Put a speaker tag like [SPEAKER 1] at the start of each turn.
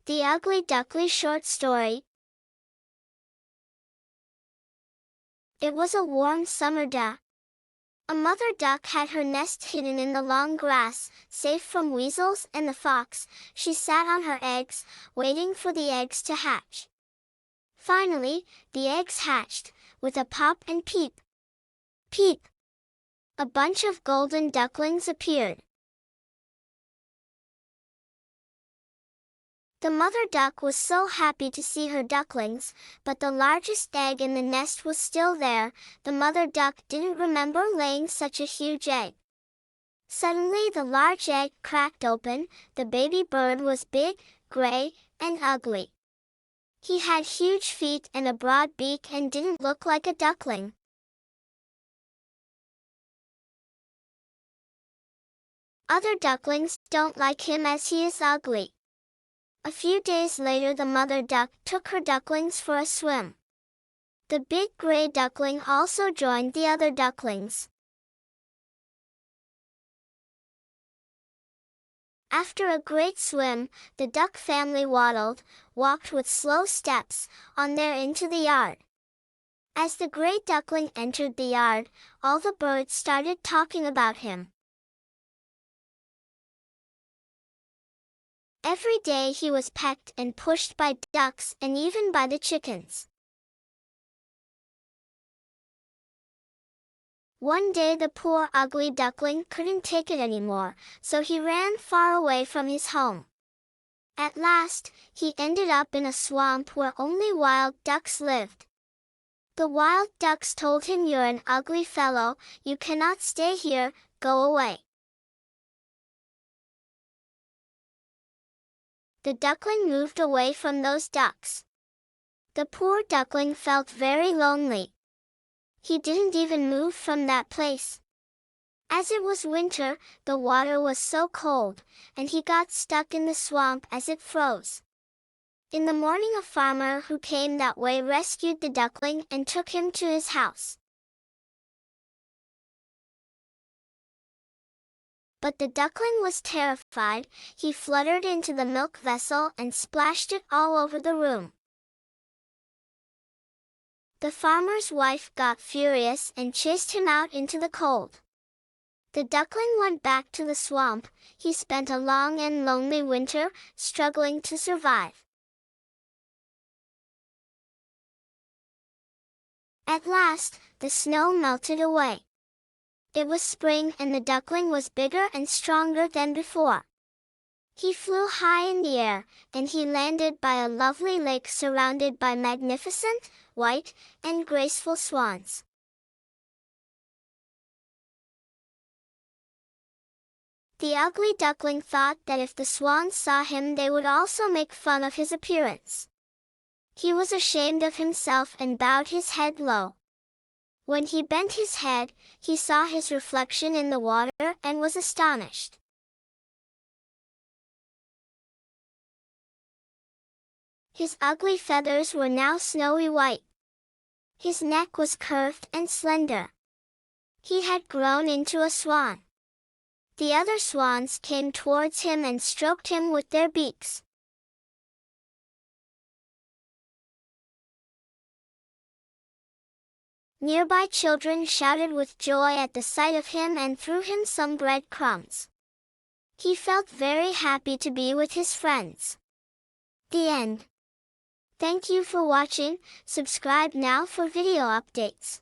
[SPEAKER 1] The Ugly Duckling short story. It was a warm summer day. A mother duck had her nest hidden in the long grass, safe from weasels and the fox. She sat on her eggs, waiting for the eggs to hatch. Finally, the eggs hatched, with a pop and peep. Peep! A bunch of golden ducklings appeared. The mother duck was so happy to see her ducklings, but the largest egg in the nest was still there. The mother duck didn't remember laying such a huge egg. Suddenly the large egg cracked open. The baby bird was big, gray, and ugly. He had huge feet and a broad beak and didn't look like a duckling. Other ducklings don't like him as he is ugly. A few days later the mother duck took her ducklings for a swim. The big gray duckling also joined the other ducklings. After a great swim, the duck family walked with slow steps, on their into the yard. As the gray duckling entered the yard, all the birds started talking about him. Every day he was pecked and pushed by ducks and even by the chickens. One day the poor ugly duckling couldn't take it anymore, so he ran far away from his home. At last, he ended up in a swamp where only wild ducks lived. The wild ducks told him, "You're an ugly fellow, you cannot stay here, go away." The duckling moved away from those ducks. The poor duckling felt very lonely. He didn't even move from that place. As it was winter, the water was so cold, and he got stuck in the swamp as it froze. In the morning a farmer who came that way rescued the duckling and took him to his house. But the duckling was terrified. He fluttered into the milk vessel and splashed it all over the room. The farmer's wife got furious and chased him out into the cold. The duckling went back to the swamp. He spent a long and lonely winter, struggling to survive. At last, the snow melted away. It was spring and the duckling was bigger and stronger than before. He flew high in the air, and he landed by a lovely lake surrounded by magnificent, white, and graceful swans. The ugly duckling thought that if the swans saw him they would also make fun of his appearance. He was ashamed of himself and bowed his head low. When he bent his head, he saw his reflection in the water and was astonished. His ugly feathers were now snowy white. His neck was curved and slender. He had grown into a swan. The other swans came towards him and stroked him with their beaks. Nearby children shouted with joy at the sight of him and threw him some bread crumbs. He felt very happy to be with his friends. The end. Thank you for watching. Subscribe now for video updates.